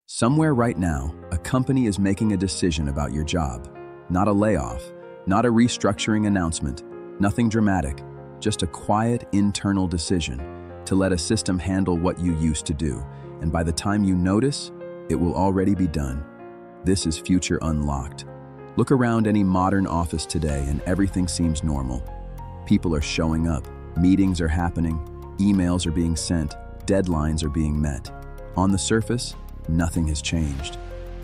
Somewhere right now, a company is making a decision about your job. Not a layoff, not a restructuring announcement, nothing dramatic, just a quiet internal decision to let a system handle what you used to do, and by the time you notice, it will already be done. This is future unlocked. Look around any modern office today and everything seems normal. People are showing up, meetings are happening, emails are being sent, deadlines are being met. On the surface, nothing has changed.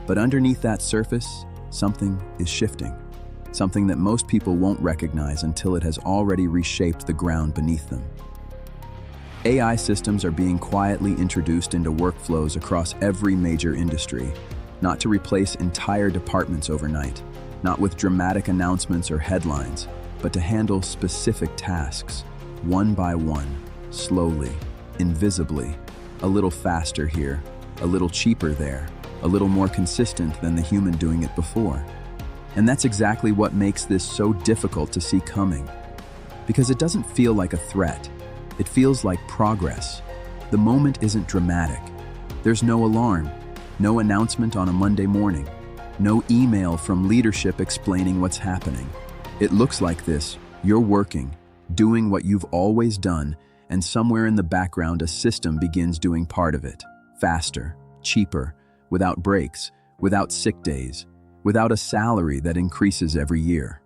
But underneath that surface, something is shifting. Something that most people won't recognize until it has already reshaped the ground beneath them. AI systems are being quietly introduced into workflows across every major industry, not to replace entire departments overnight, not with dramatic announcements or headlines, but to handle specific tasks, one by one, slowly, invisibly, a little faster here, a little cheaper there, a little more consistent than the human doing it before. And that's exactly what makes this so difficult to see coming. Because it doesn't feel like a threat. It feels like progress. The moment isn't dramatic. There's no alarm, no announcement on a Monday morning, no email from leadership explaining what's happening. It looks like this: you're working, doing what you've always done, and somewhere in the background a system begins doing part of it. Faster, cheaper, without breaks, without sick days, without a salary that increases every year.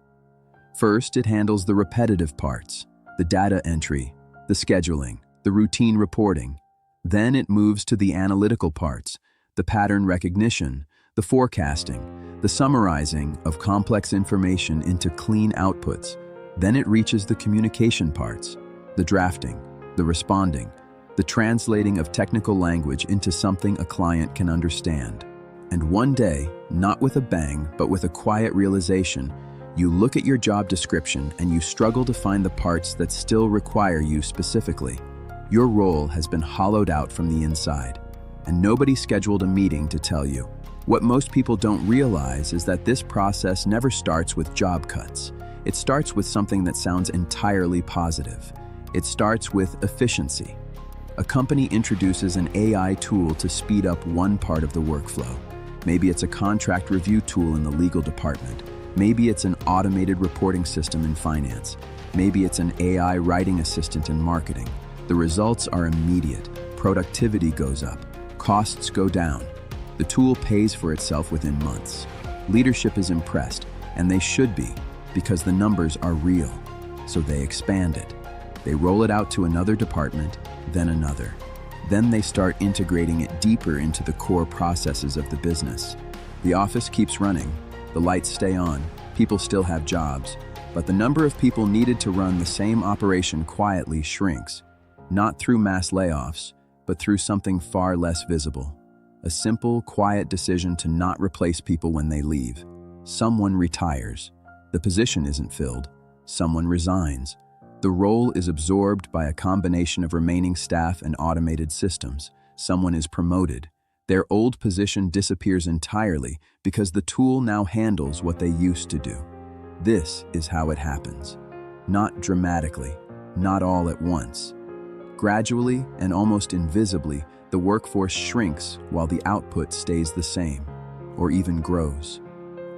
First, it handles the repetitive parts, the data entry, the scheduling, the routine reporting. Then it moves to the analytical parts, the pattern recognition, the forecasting, the summarizing of complex information into clean outputs. Then it reaches the communication parts, the drafting, the responding, the translating of technical language into something a client can understand. And one day, not with a bang, but with a quiet realization, you look at your job description and you struggle to find the parts that still require you specifically. Your role has been hollowed out from the inside, and nobody scheduled a meeting to tell you. What most people don't realize is that this process never starts with job cuts. It starts with something that sounds entirely positive. It starts with efficiency. A company introduces an AI tool to speed up one part of the workflow. Maybe it's a contract review tool in the legal department. Maybe it's an automated reporting system in finance. Maybe it's an AI writing assistant in marketing. The results are immediate. Productivity goes up. Costs go down. The tool pays for itself within months. Leadership is impressed, and they should be, because the numbers are real. So they expand it. They roll it out to another department, then another. Then they start integrating it deeper into the core processes of the business. The office keeps running, the lights stay on, people still have jobs, but the number of people needed to run the same operation quietly shrinks, not through mass layoffs, but through something far less visible. A simple, quiet decision to not replace people when they leave. Someone retires. The position isn't filled. Someone resigns. The role is absorbed by a combination of remaining staff and automated systems. Someone is promoted. Their old position disappears entirely because the tool now handles what they used to do. This is how it happens. Not dramatically, not all at once. Gradually and almost invisibly, the workforce shrinks while the output stays the same, or even grows.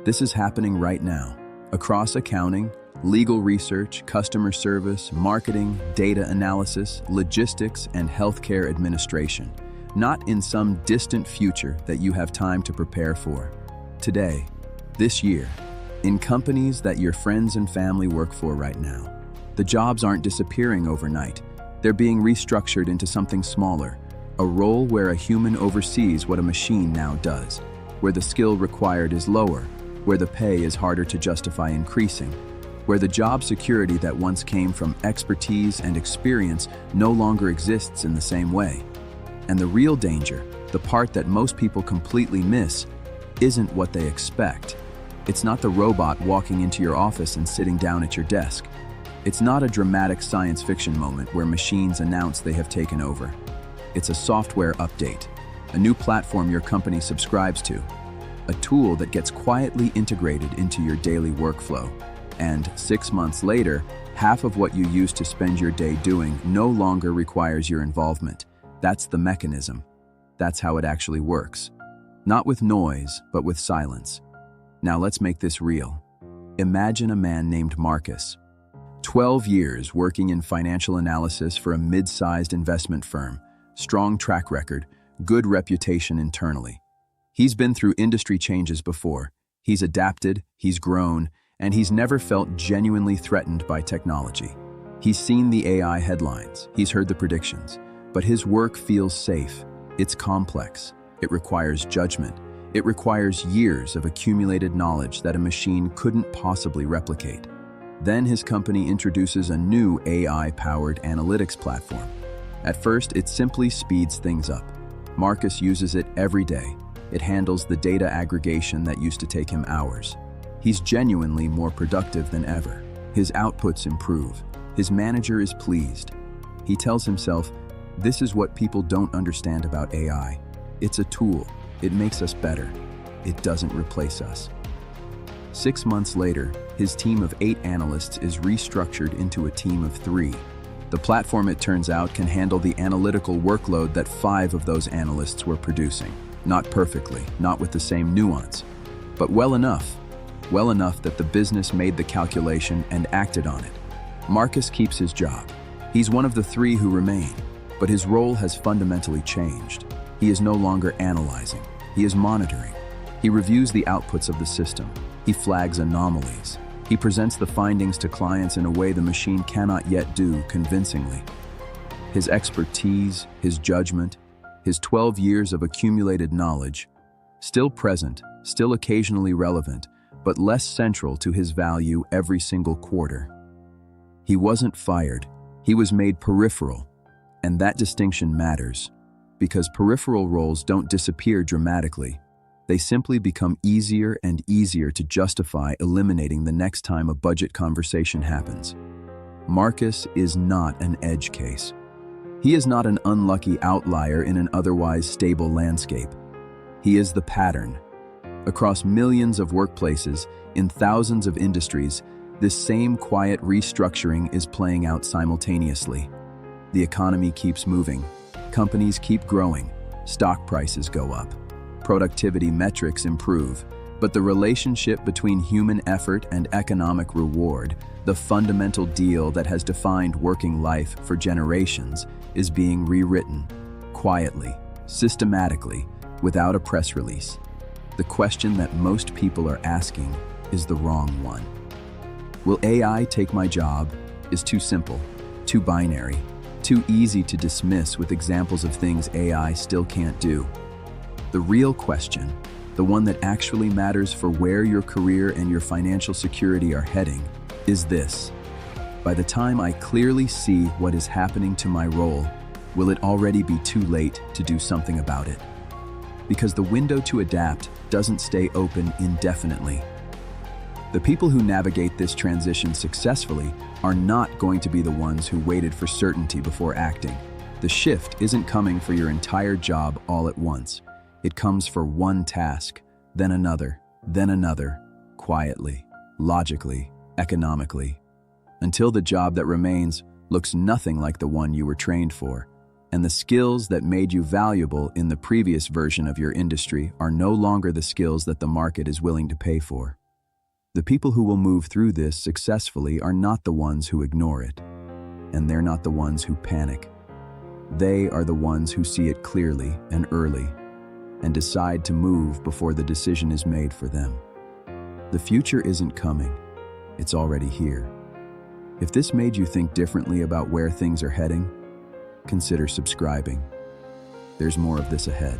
This is happening right now, across accounting, legal research, customer service, marketing, data analysis, logistics, and healthcare administration, not in some distant future that you have time to prepare for. Today, this year, in companies that your friends and family work for right now, the jobs aren't disappearing overnight. They're being restructured into something smaller, a role where a human oversees what a machine now does, where the skill required is lower, where the pay is harder to justify increasing, where the job security that once came from expertise and experience no longer exists in the same way. And the real danger, the part that most people completely miss, isn't what they expect. It's not the robot walking into your office and sitting down at your desk. It's not a dramatic science fiction moment where machines announce they have taken over. It's a software update, a new platform your company subscribes to, a tool that gets quietly integrated into your daily workflow. And 6 months later, half of what you used to spend your day doing no longer requires your involvement. That's the mechanism. That's how it actually works. Not with noise, but with silence. Now let's make this real. Imagine a man named Marcus. 12 years working in financial analysis for a mid-sized investment firm, strong track record, good reputation internally. He's been through industry changes before. He's adapted, he's grown, and he's never felt genuinely threatened by technology. He's seen the AI headlines, he's heard the predictions, but his work feels safe. It's complex. It requires judgment. It requires years of accumulated knowledge that a machine couldn't possibly replicate. Then his company introduces a new AI-powered analytics platform. At first, it simply speeds things up. Marcus uses it every day. It handles the data aggregation that used to take him hours. He's genuinely more productive than ever. His outputs improve. His manager is pleased. He tells himself, "This is what people don't understand about AI. It's a tool. It makes us better. It doesn't replace us." 6 months later, his team of 8 analysts is restructured into a team of 3. The platform, it turns out, can handle the analytical workload that 5 of those analysts were producing. Not perfectly, not with the same nuance, but well enough that the business made the calculation and acted on it. Marcus keeps his job. He's one of the 3 who remain, but his role has fundamentally changed. He is no longer analyzing. He is monitoring. He reviews the outputs of the system. He flags anomalies. He presents the findings to clients in a way the machine cannot yet do convincingly. His expertise, his judgment, his 12 years of accumulated knowledge, still present, still occasionally relevant, but less central to his value every single quarter. He wasn't fired. He was made peripheral, and that distinction matters, because peripheral roles don't disappear dramatically. They simply become easier and easier to justify eliminating the next time a budget conversation happens. Marcus is not an edge case. He is not an unlucky outlier in an otherwise stable landscape. He is the pattern. Across millions of workplaces, in thousands of industries, this same quiet restructuring is playing out simultaneously. The economy keeps moving. Companies keep growing. Stock prices go up. Productivity metrics improve, but the relationship between human effort and economic reward, the fundamental deal that has defined working life for generations, is being rewritten, quietly, systematically, without a press release. The question that most people are asking is the wrong one. Will AI take my job? Is too simple, too binary, too easy to dismiss with examples of things AI still can't do. The real question, the one that actually matters for where your career and your financial security are heading, is this. By the time I clearly see what is happening to my role, will it already be too late to do something about it? Because the window to adapt doesn't stay open indefinitely. The people who navigate this transition successfully are not going to be the ones who waited for certainty before acting. The shift isn't coming for your entire job all at once. It comes for one task, then another, quietly, logically, economically, until the job that remains looks nothing like the one you were trained for, and the skills that made you valuable in the previous version of your industry are no longer the skills that the market is willing to pay for. The people who will move through this successfully are not the ones who ignore it, and they're not the ones who panic. They are the ones who see it clearly and early, and decide to move before the decision is made for them. The future isn't coming, it's already here. If this made you think differently about where things are heading, consider subscribing. There's more of this ahead.